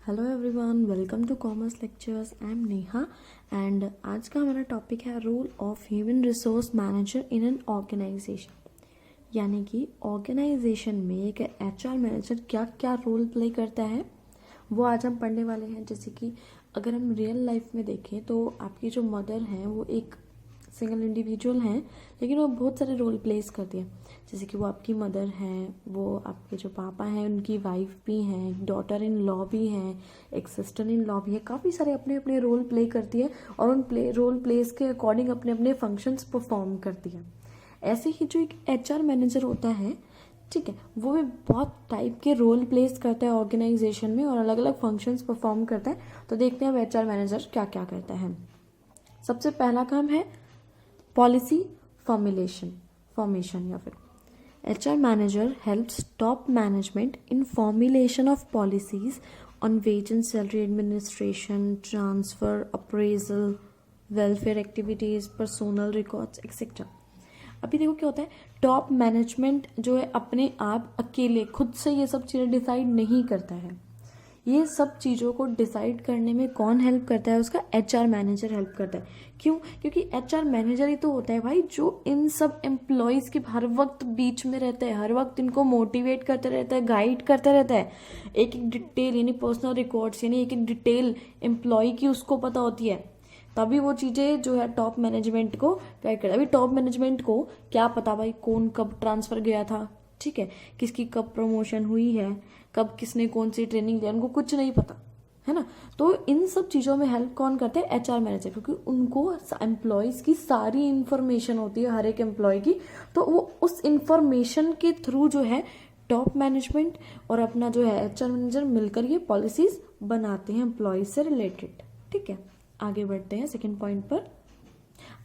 Hello everyone, welcome to commerce lectures. I am Neha and आज का हमारा टॉपिक है role of human resource manager in an organisation. यानी कि ऑर्गेनाइजेशन में एक एचआर मैनेजर क्या क्या रोल प्ले करता है वो आज हम पढ़ने वाले हैं। जैसे कि अगर हम रियल लाइफ में देखें तो आपकी जो मदर हैं वो एक सिंगल इंडिविजुअल हैं, लेकिन वो बहुत सारे रोल प्लेस करती हैं। जैसे कि वो आपकी मदर हैं, वो आपके जो पापा हैं उनकी वाइफ भी हैं, एक डॉटर इन लॉ भी हैं, एक सिस्टर इन लॉ भी है। काफ़ी सारे अपने अपने रोल प्ले करती है और उन रोल प्लेस के अकॉर्डिंग अपने अपने फंक्शंस परफॉर्म करती है। ऐसे ही जो एक एचआर मैनेजर होता है, ठीक है, वो भी बहुत टाइप के रोल प्लेस करता है ऑर्गेनाइजेशन में और अलग अलग फंक्शंस परफॉर्म करता है। तो देखते हैं अब एचआर मैनेजर क्या क्या करता है। सबसे पहला काम है पॉलिसी फॉर्मेशन या फिर HR manager helps top management in formulation of policies on wage and salary administration, transfer, appraisal, welfare activities, personal records, etc. अभी देखो क्या होता है, टॉप मैनेजमेंट जो है अपने आप अकेले खुद से ये सब चीज़ें डिसाइड नहीं करता है। ये सब चीज़ों को डिसाइड करने में कौन हेल्प करता है? उसका HR मैनेजर हेल्प करता है। क्यों? क्योंकि HR मैनेजर ही तो होता है भाई जो इन सब एम्प्लॉयज़ के हर वक्त बीच में रहता है, हर वक्त इनको मोटिवेट करता रहता है, गाइड करता रहता है। एक एक डिटेल यानी पर्सनल रिकॉर्ड्स यानी एक एक डिटेल एम्प्लॉय की उसको पता होती है, तभी वो चीज़ें जो है टॉप मैनेजमेंट को गाइड करता है। अभी टॉप मैनेजमेंट को क्या पता भाई कौन कब ट्रांसफ़र गया था, ठीक है, किसकी कब प्रमोशन हुई है, कब किसने कौन सी ट्रेनिंग लिया, उनको कुछ नहीं पता है ना। तो इन सब चीज़ों में हेल्प कौन करते हैं? HR मैनेजर, क्योंकि उनको एम्प्लॉयज़ की सारी इन्फॉर्मेशन होती है, हर एक एम्प्लॉय की। तो वो उस इन्फॉर्मेशन के थ्रू जो है टॉप मैनेजमेंट और अपना जो है HR मैनेजर मिलकर ये पॉलिसीज बनाते हैं एम्प्लॉयज से रिलेटेड। ठीक है, आगे बढ़ते हैं सेकेंड पॉइंट पर।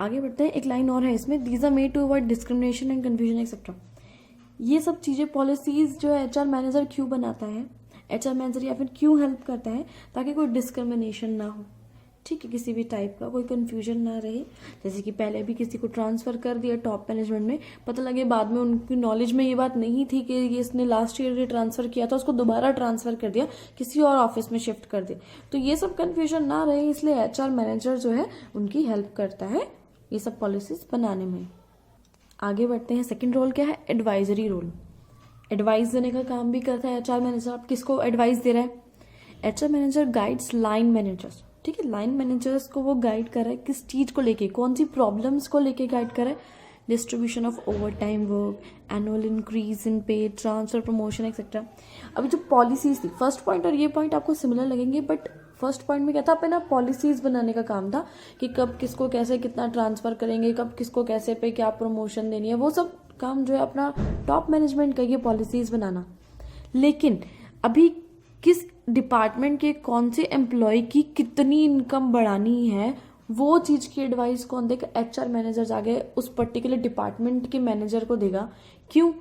आगे बढ़ते हैं, एक लाइन और है इसमें, these are made to avoid discrimination and confusion etcetera. ये सब चीज़ें पॉलिसीज जो है HR मैनेजर क्यों बनाता है, HR मैनेजर या फिर क्यों हेल्प करता है? ताकि कोई डिस्क्रिमिनेशन ना हो, ठीक है, किसी भी टाइप का कोई कन्फ्यूजन ना रहे। जैसे कि पहले भी किसी को ट्रांसफ़र कर दिया टॉप मैनेजमेंट में, पता लगे बाद में उनकी नॉलेज में ये बात नहीं थी कि ये इसने लास्ट ईयर ट्रांसफ़र किया था, उसको दोबारा ट्रांसफ़र कर दिया, किसी और ऑफिस में शिफ्ट कर दिया। तो ये सब कन्फ्यूजन ना रहे, इसलिए HR मैनेजर जो है उनकी हेल्प करता है ये सब पॉलिसीज बनाने में। आगे बढ़ते हैं, सेकंड रोल क्या है? Advisory role. एडवाइस देने का काम भी करता है HR मैनेजर। आप किसको एडवाइस दे रहा है? HR manager guides line managers, ठीक है, लाइन मैनेजर्स को वो गाइड कर रहा है किस चीज़ को लेके, कौन सी प्रॉब्लम्स को लेके गाइड कर रहा है? Distribution of over time work, annual increase in पे, ट्रांसफर, प्रमोशन एक्सेट्रा। अभी जो पॉलिसीज थी, फर्स्ट पॉइंट और ये पॉइंट आपको सिमिलर लगेंगे, बट फर्स्ट पॉइंट में क्या था, अपना पॉलिसीज बनाने का काम था कि कब किसको कैसे कितना ट्रांसफर करेंगे, कब किसको कैसे पे क्या प्रमोशन देनी है, वो सब काम जो है अपना टॉप मैनेजमेंट का, ये पॉलिसीज बनाना। लेकिन अभी किस डिपार्टमेंट के कौन से एम्प्लॉय की कितनी इनकम बढ़ानी है, वो चीज़ की एडवाइस कौन देगा? HR मैनेजर जाके उस पर्टिकुलर डिपार्टमेंट के मैनेजर को देगा। क्यों?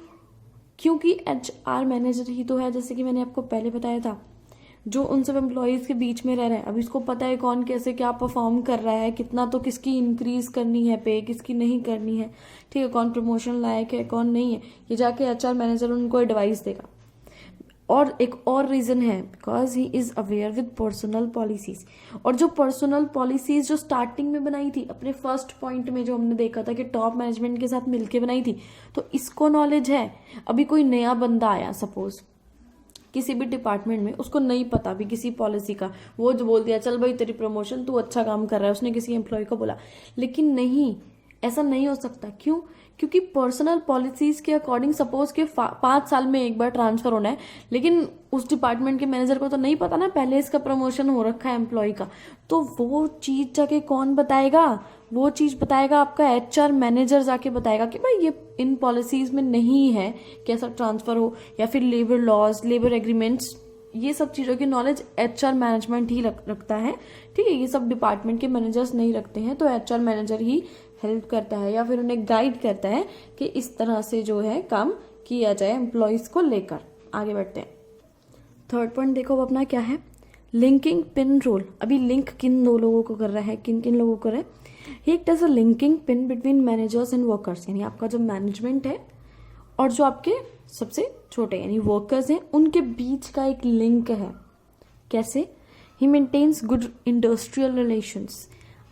क्योंकि HR मैनेजर ही तो है, जैसे कि मैंने आपको पहले बताया था, जो उन सब एम्प्लॉयज़ के बीच में रह रहा है। अभी इसको पता है कौन कैसे क्या परफॉर्म कर रहा है, कितना तो किसकी इंक्रीज करनी है पे, किसकी नहीं करनी है, ठीक है, कौन प्रमोशन लायक है कौन नहीं है, ये जाके HR मैनेजर उनको एडवाइस देगा। और एक और रीज़न है, because he is aware with personal policies. और जो पर्सनल पॉलिसीज जो स्टार्टिंग में बनाई थी, अपने फर्स्ट पॉइंट में जो हमने देखा था कि टॉप मैनेजमेंट के साथ मिलके बनाई थी, तो इसको नॉलेज है। अभी कोई नया बंदा आया सपोज किसी भी डिपार्टमेंट में, उसको नहीं पता भी किसी पॉलिसी का, वो जो बोल दिया चल भाई तेरी प्रमोशन, तू अच्छा काम कर रहा है, उसने किसी एम्प्लॉय को बोला। लेकिन नहीं, ऐसा नहीं हो सकता। क्यों? क्योंकि पर्सनल पॉलिसीज के अकॉर्डिंग सपोज के 5 साल में एक बार ट्रांसफर होना है, लेकिन उस डिपार्टमेंट के मैनेजर को तो नहीं पता ना पहले इसका प्रमोशन हो रखा है एम्प्लॉय का, तो वो चीज जाके कौन बताएगा? वो चीज बताएगा आपका HR मैनेजर जाके बताएगा कि भाई ये इन पॉलिसीज में नहीं है कि ऐसा ट्रांसफर हो, या फिर लेबर लॉज, लेबर एग्रीमेंट्स, ये सब चीज़ों की नॉलेज HR मैनेजमेंट ही रखता है, ठीक है, ये सब डिपार्टमेंट के मैनेजर्स नहीं रखते हैं। तो HR मैनेजर ही हेल्प करता है या फिर उन्हें गाइड करता है कि इस तरह से जो है काम किया जाए एम्प्लॉयज़ को लेकर। आगे बढ़ते हैं, थर्ड पॉइंट देखो अब अपना क्या है, लिंकिंग पिन रोल। अभी लिंक किन दो लोगों को कर रहा है, किन किन लोगों को कर रहा है? He act as a linking pin between managers and workers, यानी आपका जो मैनेजमेंट है और जो आपके सबसे छोटे यानी वर्कर्स हैं, उनके बीच का एक लिंक है। कैसे? He maintains good industrial relations.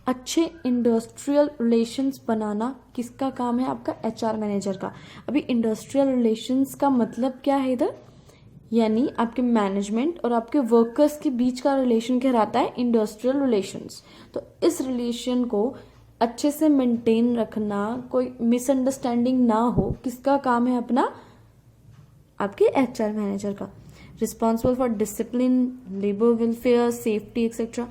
अच्छे इंडस्ट्रियल रिलेशंस बनाना किसका काम है? आपका एचआर मैनेजर का। अभी इंडस्ट्रियल रिलेशंस का मतलब क्या है इधर? यानी आपके मैनेजमेंट और आपके वर्कर्स के बीच का रिलेशन कहलाता है इंडस्ट्रियल रिलेशंस। तो इस रिलेशन को अच्छे से मेंटेन रखना, कोई मिसअंडरस्टैंडिंग ना हो, किसका काम है? अपना आपके एचआर मैनेजर का। Responsible for discipline, labour welfare, safety etcetera.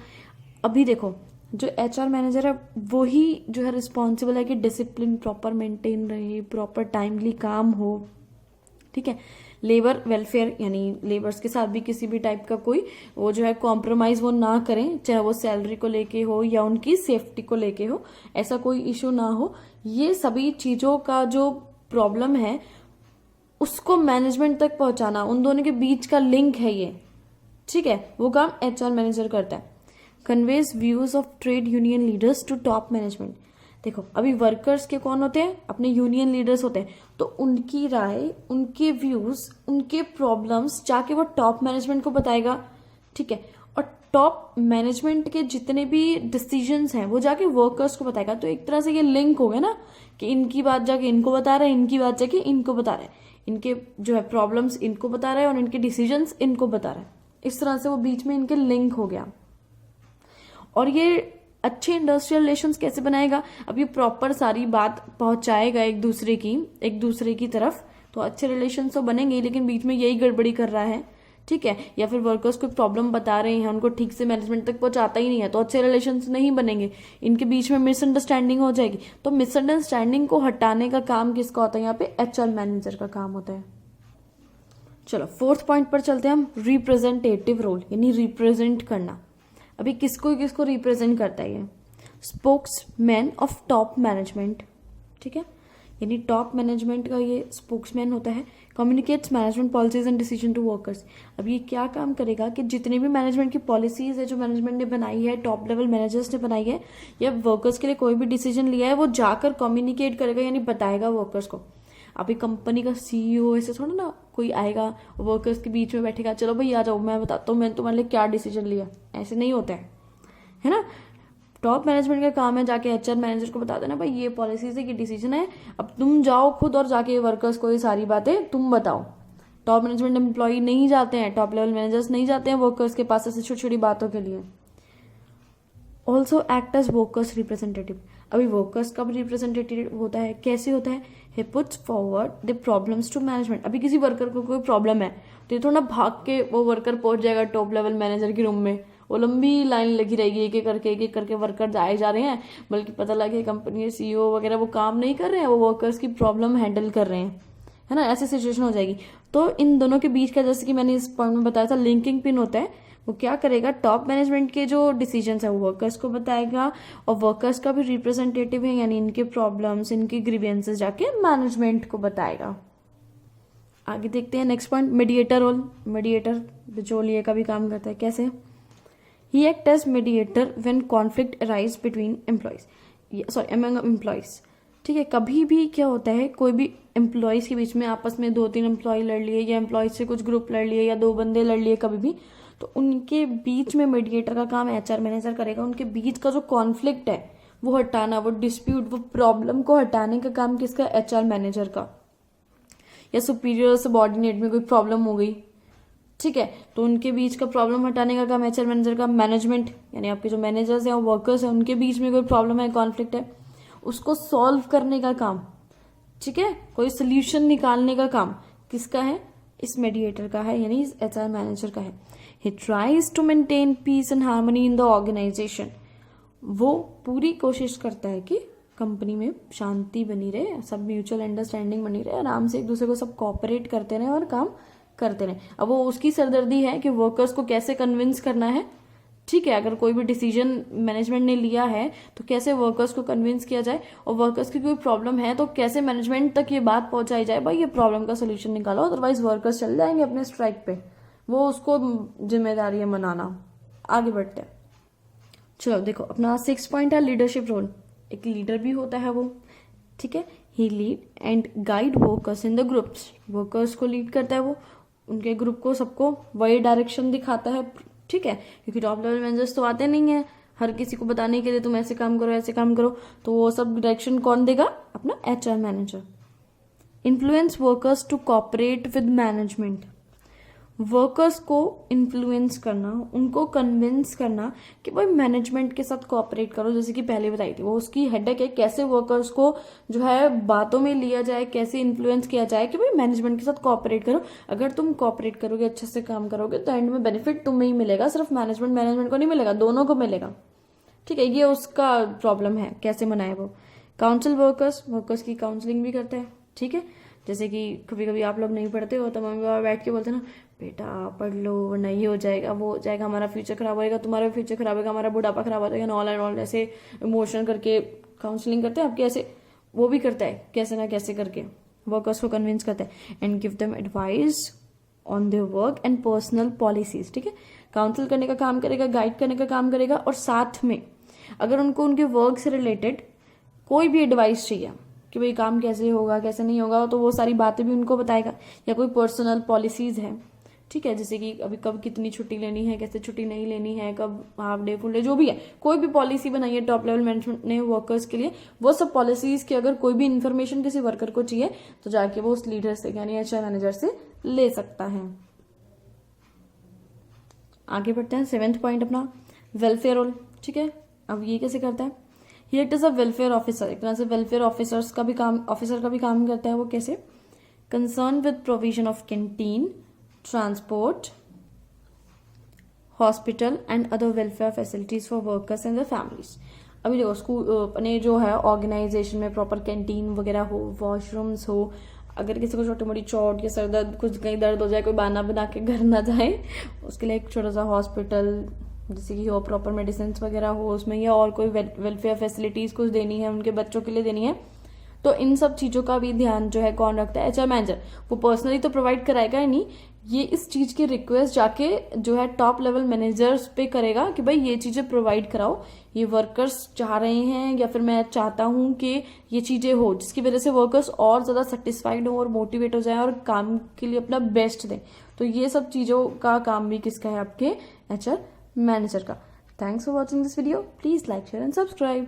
अभी देखो, जो एचआर मैनेजर है वो ही जो है रिस्पॉन्सिबल है कि डिसिप्लिन प्रॉपर मेंटेन रहे, प्रॉपर टाइमली काम हो, ठीक है। लेबर वेलफेयर यानी लेबर्स के साथ भी किसी भी टाइप का कोई वो जो है कॉम्प्रोमाइज वो ना करें, चाहे वो सैलरी को लेके हो या उनकी सेफ्टी को लेके हो, ऐसा कोई इशू ना हो। ये सभी चीजों का जो प्रॉब्लम है उसको मैनेजमेंट तक पहुंचाना, उन दोनों के बीच का लिंक है ये, ठीक है, वो काम एचआर मैनेजर करता है। Conveys views of trade union leaders to top management. देखो, अभी वर्कर्स के कौन होते हैं? अपने यूनियन लीडर्स होते हैं। तो उनकी राय, उनके व्यूज, उनके प्रॉब्लम्स जाके वो टॉप मैनेजमेंट को बताएगा, ठीक है। और टॉप मैनेजमेंट के जितने भी डिसीजंस हैं वो जाके वर्कर्स को बताएगा। तो एक तरह से ये लिंक हो गया ना, कि इनकी बात जाके इनको बता रहे हैं, इनकी बात जाके इनको बता रहे हैं, इनके जो है प्रॉब्लम्स इनको बता रहे हैं और इनके डिसीजंस इनको बता रहे हैं। इस तरह से वो बीच में इनके लिंक हो गया। और ये अच्छे इंडस्ट्रियल रिलेशंस कैसे बनाएगा? अब ये प्रॉपर सारी बात पहुंचाएगा एक दूसरे की तरफ, तो अच्छे रिलेशन तो बनेंगे, लेकिन बीच में यही गड़बड़ी कर रहा है, ठीक है, या फिर वर्कर्स को प्रॉब्लम बता रहे हैं, उनको ठीक से मैनेजमेंट तक पहुंचाता ही नहीं है, तो अच्छे रिलेशंस नहीं बनेंगे, इनके बीच में मिसअंडरस्टैंडिंग हो जाएगी। तो मिसअंडरस्टैंडिंग को हटाने का काम किसका होता है? यहाँ पे एचआर मैनेजर का काम होता है। चलो 4th पॉइंट पर चलते हैं हम, रिप्रेजेंटेटिव रोल, यानी रिप्रेजेंट करना। अभी किसको किसको रिप्रेजेंट करता है ये? स्पोक्समैन ऑफ टॉप मैनेजमेंट, ठीक है, यानी टॉप मैनेजमेंट का ये स्पोक्समैन होता है। Communicates management policies and decision to workers. अब ये क्या काम करेगा कि जितनी भी मैनेजमेंट की पॉलिसीज है जो मैनेजमेंट ने बनाई है, टॉप लेवल मैनेजर्स ने बनाई है, या वर्कर्स के लिए कोई भी डिसीजन लिया है, वो जाकर कम्युनिकेट करेगा, यानी बताएगा वर्कर्स को। अभी कंपनी का सीईओ ऐसे थोड़ा ना कोई आएगा वर्कर्स के बीच में बैठेगा, चलो भाई आ जाओ मैं बताता हूँ मैंने तुम्हारे लिए क्या डिसीजन लिया, ऐसे नहीं होता है ना। टॉप मैनेजमेंट का काम है जाके एचआर मैनेजर को बता देना, भाई ये पॉलिसीज है, ये डिसीजन है, अब तुम जाओ खुद और जाके वर्कर्स को ये सारी बातें तुम बताओ। टॉप मैनेजमेंट एम्प्लॉय नहीं जाते हैं, टॉप लेवल मैनेजर्स नहीं जाते हैं वर्कर्स के पास ऐसे छोटी छोटी बातों के लिए। Also act as workers representative. अभी वर्कर्स का भी रिप्रेजेंटेटिव होता है, कैसे होता है? He puts forward the problems to management. अभी किसी वर्कर को कोई प्रॉब्लम है तो ये थोड़ा भाग के वो वर्कर पहुंच जाएगा टॉप लेवल मैनेजर के रूम में, वो लंबी लाइन लगी रहेगी, एक एक करके वर्कर आए जा रहे हैं, बल्कि पता लगे कंपनी के सीईओ वगैरह वो काम नहीं कर रहे हैं, वो वर्कर्स की प्रॉब्लम हैंडल कर रहे हैं, है ना, ऐसी सिचुएशन हो जाएगी। तो इन दोनों के बीच का, जैसे कि मैंने इस पॉइंट में बताया था, लिंकिंग पिन होता है। वो क्या करेगा? टॉप मैनेजमेंट के जो डिसीजंस है वो वर्कर्स को बताएगा, और वर्कर्स का भी रिप्रेजेंटेटिव है, यानी इनके प्रॉब्लम्स, इनकी ग्रीवेंसेस जाके मैनेजमेंट को बताएगा। आगे देखते हैं next point, mediator role. Mediator बिचौलिए का भी काम करता है, कैसे? He act as mediator when conflict arise between among employees. ठीक है, कभी भी क्या होता है, कोई भी एम्प्लॉयज के बीच में आपस में 2-3 एम्प्लॉय लड़ लिए, या एम्प्लॉयज से कुछ ग्रुप लड़ लिए, या 2 बंदे लड़ लिए कभी भी, तो उनके बीच में मीडिएटर का काम एचआर मैनेजर करेगा। उनके बीच का जो कॉन्फ्लिक्ट है वो हटाना, वो डिस्प्यूट, वो प्रॉब्लम को हटाने का काम किसका? एचआर मैनेजर का। या सुपीरियर सबॉर्डिनेट में कोई प्रॉब्लम हो गई, ठीक है, तो उनके बीच का प्रॉब्लम हटाने का काम एचआर मैनेजर का। मैनेजमेंट यानी आपके जो मैनेजर्स हैं, वर्कर्स हैं, उनके बीच में कोई प्रॉब्लम है, कॉन्फ्लिक्ट है, उसको सॉल्व करने का काम, ठीक है, कोई सोल्यूशन निकालने का काम किसका है? इस मीडिएटर का है, यानी इस एचआर मैनेजर का है। He tries to maintain peace and harmony in the organisation. वो पूरी कोशिश करता है कि कंपनी में शांति बनी रहे, सब म्यूचुअल अंडरस्टैंडिंग बनी रहे, आराम से एक दूसरे को सब कोऑपरेट करते रहे और काम करते रहे। अब वो उसकी सरदर्दी है कि वर्कर्स को कैसे कन्विंस करना है, ठीक है, अगर कोई भी डिसीजन मैनेजमेंट ने लिया है तो कैसे वर्कर्स को कन्विंस किया जाए, और वर्कर्स की कोई प्रॉब्लम है तो कैसे मैनेजमेंट तक ये बात पहुंचाई जाए, भाई ये प्रॉब्लम का सोल्यूशन निकालो, अदरवाइज वर्कर्स चल जाएंगे अपने स्ट्राइक पे, वो उसको जिम्मेदारी है मनाना। आगे बढ़ते हैं, चलो देखो अपना 6 पॉइंट है लीडरशिप रोल। एक लीडर भी होता है वो, ठीक है, he lead and guide workers in the groups. Workers को लीड करता है वो, उनके ग्रुप को सबको वही डायरेक्शन दिखाता है, ठीक है, क्योंकि टॉप लेवल मैनेजर्स तो आते नहीं है हर किसी को बताने के लिए तुम ऐसे काम करो ऐसे काम करो, तो वो सब डायरेक्शन कौन देगा? अपना HR manager. Influence workers to cooperate with management, workers को इन्फ्लुएंस करना, उनको कन्विंस करना कि भाई मैनेजमेंट के साथ कोऑपरेट करो, जैसे कि पहले बताई थी, वो उसकी हेडेक है कैसे वर्कर्स को जो है बातों में लिया जाए, कैसे इन्फ्लुएंस किया जाए कि भाई मैनेजमेंट के साथ कोऑपरेट करो। अगर तुम कोऑपरेट करोगे, अच्छे से काम करोगे, तो एंड में बेनिफिट तुम्हें ही मिलेगा, सिर्फ मैनेजमेंट को नहीं मिलेगा, दोनों को मिलेगा। ठीक है, ये उसका प्रॉब्लम है, कैसे मनाए वो। काउंसिल वर्कर्स की काउंसलिंग भी करते हैं। ठीक है, जैसे कि कभी कभी आप लोग नहीं पढ़ते हो तो मम्मी पापा बैठ के बोलते हैं ना, बेटा पढ़ लो वरना ये हो जाएगा वो हो जाएगा, हमारा फ्यूचर खराब होएगा, तुम्हारा फ्यूचर खराब होगा, हमारा बुढ़ापा खराब हो जाएगा, ऑल एंड ऑल, ऐसे इमोशनल करके काउंसलिंग करते हैं आपके, ऐसे वो भी करता है कैसे ना कैसे करके वर्कर्स को कन्विंस करते हैं। And give them advice on their work and personal policies. ठीक है, काउंसिल करने का काम करेगा, गाइड करने का काम करेगा, और साथ में अगर उनको उनके वर्क से रिलेटेड कोई भी एडवाइस चाहिए कि भाई काम कैसे होगा कैसे नहीं होगा, तो वो सारी बातें भी उनको बताएगा। या कोई पर्सनल पॉलिसीज है, ठीक है, जैसे कि अभी कब कितनी छुट्टी लेनी है, कैसे छुट्टी नहीं लेनी है, कब हाफ डे फुल डे, जो भी है, कोई भी पॉलिसी बनाई है टॉप लेवल मैनेजमेंट ने वर्कर्स के लिए, वो सब पॉलिसीज की अगर कोई भी इन्फॉर्मेशन किसी वर्कर को चाहिए तो जाके वो उस लीडर से यानी HR मैनेजर से ले सकता है। आगे बढ़ते हैं, 7th पॉइंट अपना वेलफेयर रोल। ठीक है, अब ये कैसे करता है? He act as a welfare officer, एक तरह से वेलफेयर ऑफिसर का भी काम करता है। वो कैसे? Concern with provision of canteen, transport, hospital and other welfare facilities for workers and the families. अभी देखो, स्कूल अपने जो है ऑर्गेनाइजेशन में प्रॉपर कैंटीन वगैरह हो, वॉशरूम्स हो, अगर किसी को छोटी मोटी चोट या सर दर्द, कुछ कहीं दर्द हो जाए, कोई बहाना बना के घर ना जाए, उसके लिए एक छोटा सा हॉस्पिटल जैसे कि हो, प्रॉपर मेडिसिन वगैरह हो उसमें, या और कोई वेलफेयर फैसिलिटीज कुछ देनी है उनके बच्चों के लिए देनी है, तो इन सब चीजों का भी ध्यान जो है कौन रखता है? HR manager. वो पर्सनली तो प्रोवाइड कराएगा ही नहीं, ये इस चीज की रिक्वेस्ट जाके जो है टॉप लेवल मैनेजर्स पे करेगा कि भाई ये चीजें प्रोवाइड कराओ, ये वर्कर्स चाह रहे हैं या फिर मैं चाहता हूं कि ये चीजें हो, जिसकी वजह से वर्कर्स और ज्यादा सेटिस्फाइड हो और मोटिवेट हो जाए और काम के लिए अपना बेस्ट दें। तो ये सब चीजों का काम भी किसका है? आपके HR मैनेजर का। Thanks for watching this video, please like share and subscribe.